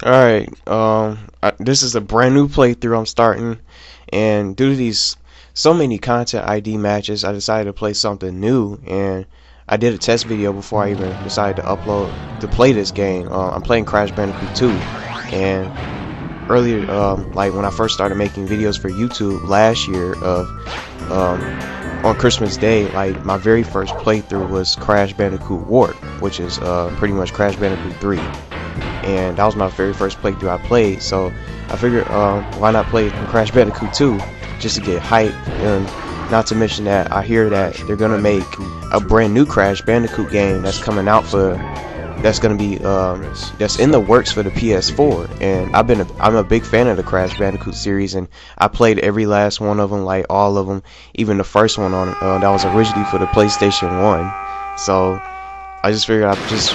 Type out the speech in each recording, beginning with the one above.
Alright, this is a brand new playthrough I'm starting, and due to these so many content ID matches, I decided to play something new, and I did a test video before I even decided to play this game. I'm playing Crash Bandicoot 2, and earlier, like when I first started making videos for YouTube last year on Christmas Day, like my very first playthrough was Crash Bandicoot Warp, which is pretty much Crash Bandicoot 3. And that was my very first playthrough I played, so I figured why not play Crash Bandicoot 2 just to get hype. And not to mention that I hear that they're gonna make a brand new Crash Bandicoot game that's coming out that's gonna be that's in the works for the PS4. And I'm a big fan of the Crash Bandicoot series, and I played every last one of them, like all of them, even the first one on that was originally for the PlayStation 1. So I just figured I'd just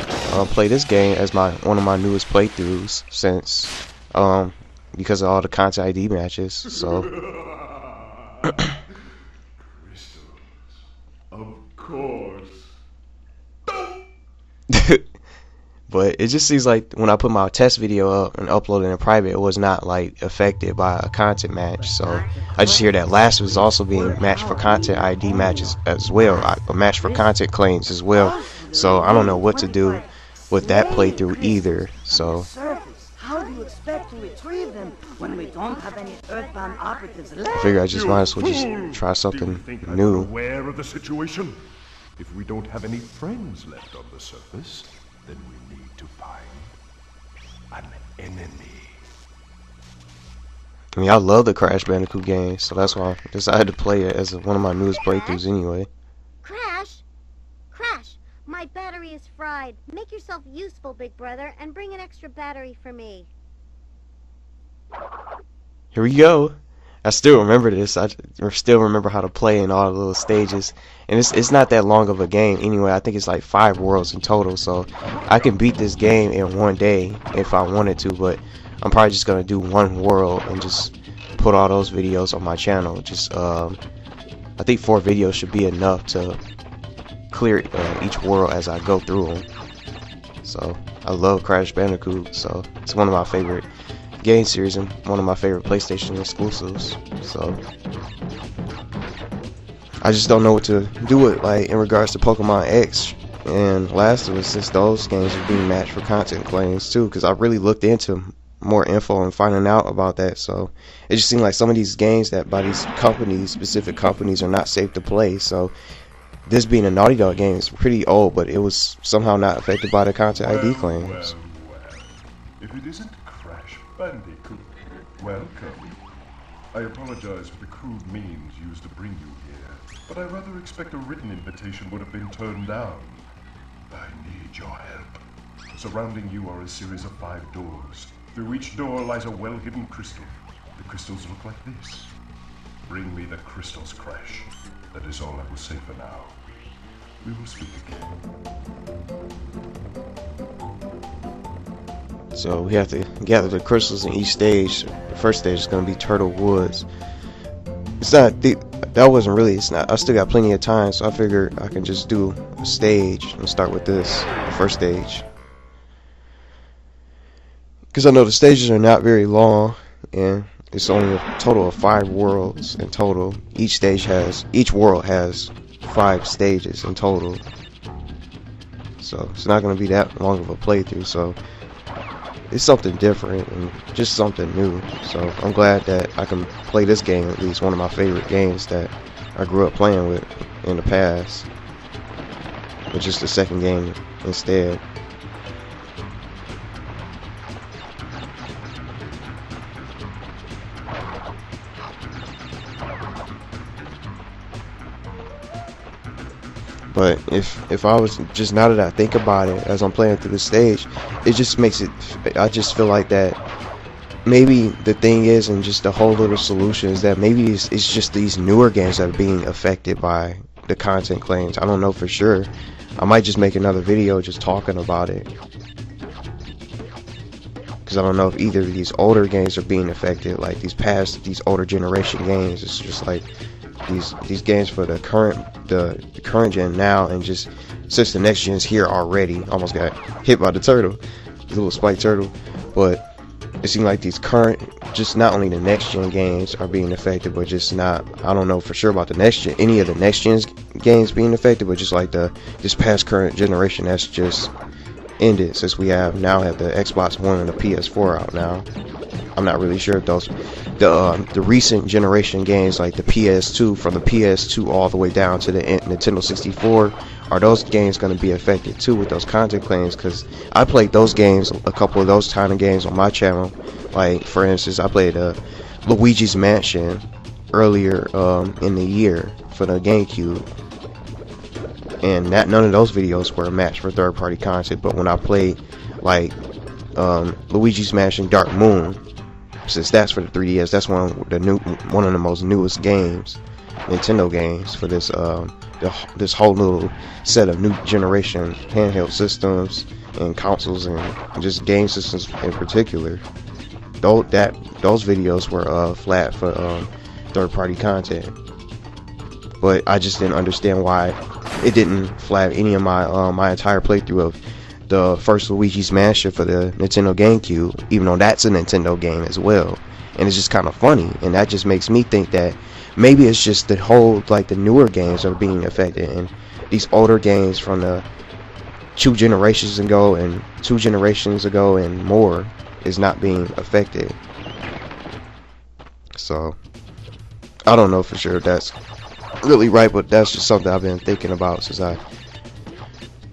play this game as one of my newest playthroughs since because of all the content ID matches. So Crystals, of course. but it just seems like when I put my test video up and uploaded it in private, it was not like affected by a content match. So I just hear that last was also being matched for content ID matches as well, a match for content claims as well. So I don't know what to do with that playthrough either. So how do you expect to retrieve them when we don't have any earthbound operatives I left? figure I just might as well just try Do something you think I'm new. aware of the situation? If we don't have any friends left on the surface, then we need to find an enemy. I mean, I love the Crash Bandicoot games, so that's why I decided to play it as one of my newest playthroughs anyway. Crash! Crash! My battery is fried. Make yourself useful, big brother, and bring an extra battery for me. Here we go. I still remember this. I still remember how to play in all the little stages. And it's not that long of a game anyway. I think it's like 5 worlds in total, so I can beat this game in one day if I wanted to, but I'm probably just gonna do one world and just put all those videos on my channel. Just I think 4 videos should be enough to clear each world as I go through them. So I love Crash Bandicoot, so it's one of my favorite game series and one of my favorite PlayStation exclusives. So I just don't know what to do with, like, in regards to Pokemon X and Last of Us, since those games are being matched for content claims too, because I really looked into more info and finding out about that. So it just seemed like some of these games that by these companies, specific companies, are not safe to play. So this being a Naughty Dog game is pretty old, but it was somehow not affected by the content ID claims. Well. If it isn't Crash Bandicoot, welcome. I apologize for the crude means used to bring you here, but I rather expect a written invitation would have been turned down. I need your help. Surrounding you are a series of 5 doors. Through each door lies a well-hidden crystal. The crystals look like this. Bring me the crystals, Crash. That is all I will say for now. We will speak again. So we have to gather the crystals in each stage. The first stage is going to be Turtle Woods. It's not that wasn't really. It's not. I still got plenty of time, so I figured I can just do a stage and start with this, the first stage. Because I know the stages are not very long, and it's only a total of 5 worlds in total. Each world has 5 stages in total. So it's not going to be that long of a playthrough. So it's something different and just something new. So I'm glad that I can play this game, at least one of my favorite games that I grew up playing with in the past, with just the second game instead. But if I was just, now that I think about it as I'm playing through the stage, it just makes it, I just feel like that maybe the thing is, and just the whole little solution is that maybe it's just these newer games that are being affected by the content claims. I don't know for sure. I might just make another video just talking about it, because I don't know if either of these older games are being affected, like these older generation games. It's just like these games for the current gen now, and just since the next gen's here already. Almost got hit by the turtle, the little spiked turtle. But it seems like these current, just not only the next gen games are being affected, but just not, I don't know for sure about the next gen, any of the next gen games being affected, but just like this past current generation that's just ended, since we now have the Xbox One and the PS4 out now. I'm not really sure if those the recent generation games like the PS2, from the PS2 all the way down to the Nintendo 64, are those games going to be affected too with those content claims? Because I played those games, a couple of those kind of games on my channel. Like for instance, I played Luigi's Mansion earlier in the year for the GameCube, and none of those videos were a match for third-party content. But when I played like Luigi's Mansion Dark Moon, since that's for the 3DS, that's one of the most newest games, Nintendo games, for this this whole little set of new generation handheld systems and consoles and just game systems in particular. Those videos were flat for third-party content, but I just didn't understand why it didn't flag any of my my entire playthrough of the first Luigi's Mansion for the Nintendo GameCube, even though that's a Nintendo game as well. And it's just kind of funny, and that just makes me think that maybe it's just the whole, like, the newer games are being affected, and these older games from the 2 generations ago and more is not being affected. So I don't know for sure if that's really right, but that's just something I've been thinking about since I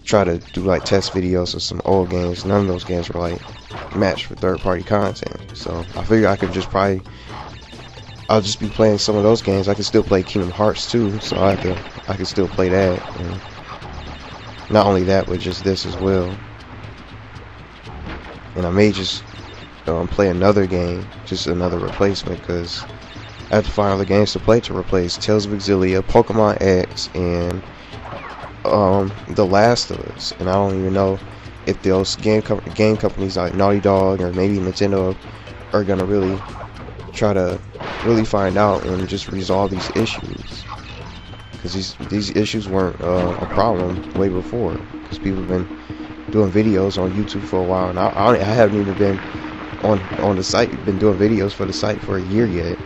try to do like test videos of some old games. None of those games were like matched for third-party content, so I figure I could just I'll just be playing some of those games. I can still play Kingdom Hearts too, so I can still play that, and not only that, but just this as well. And I may just play another game, just another replacement, because I have to find other games to play to replace Tales of Exilia, Pokemon X, and The Last of Us. And I don't even know if those game companies like Naughty Dog or maybe Nintendo are gonna really try to find out and just resolve these issues, because these issues weren't a problem way before, because people have been doing videos on YouTube for a while, and I haven't even been on the site, been doing videos for the site for a year yet.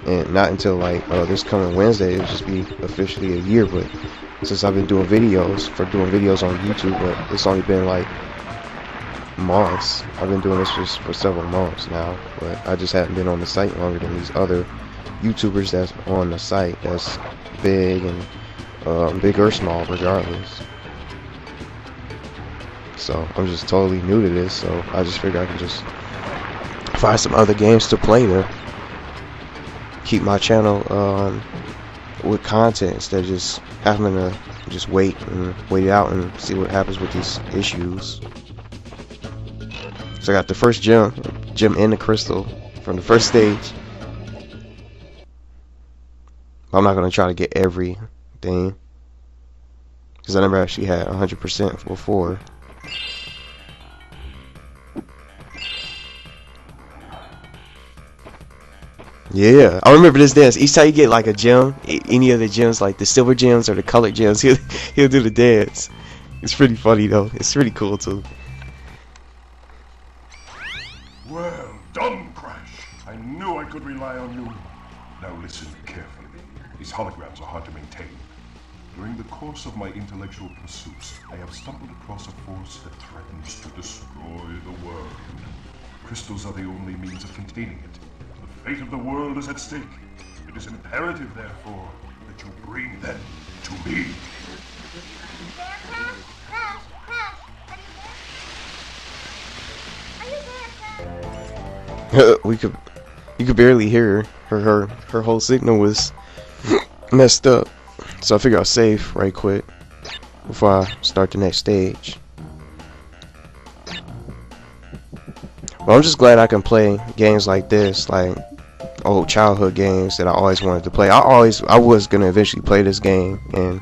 And not until like this coming Wednesday it'll just be officially a year. But since I've been doing videos on YouTube, but it's only been like months. I've been doing this just for several months now, but I just haven't been on the site longer than these other YouTubers that's on the site that's big and big or small regardless. So I'm just totally new to this, so I just figured I can just find some other games to play to keep my channel with content, instead of just having to just wait it out and see what happens with these issues. So I got the first gem in the crystal from the first stage. I'm not gonna try to get everything, because I never actually had 100% before. Yeah, I remember this dance. Each time you get like a gem, any of the gems, like the silver gems or the colored gems, he'll do the dance. It's pretty funny though. It's pretty cool too. Well done, Crash. I knew I could rely on you. Now listen carefully. These holograms are hard to maintain. During the course of my intellectual pursuits, I have stumbled across a force that threatens to destroy the world. Crystals are the only means of containing it. The fate of the world is at stake. It is imperative, therefore, that you bring them to me. There, Crash? Crash! Crash! Are you there, Crash? You could barely hear her. Her whole signal was messed up. So I figured I'll save right quick before I start the next stage. But I'm just glad I can play games like this, like old childhood games that I always wanted to play. I was gonna eventually play this game, and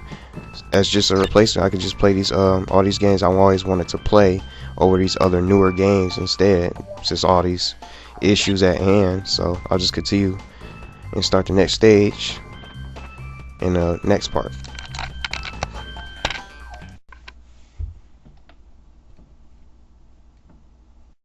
as just a replacement, I could just play these all these games I always wanted to play over these other newer games instead, since all these issues at hand. So I'll just continue and start the next stage in the next part.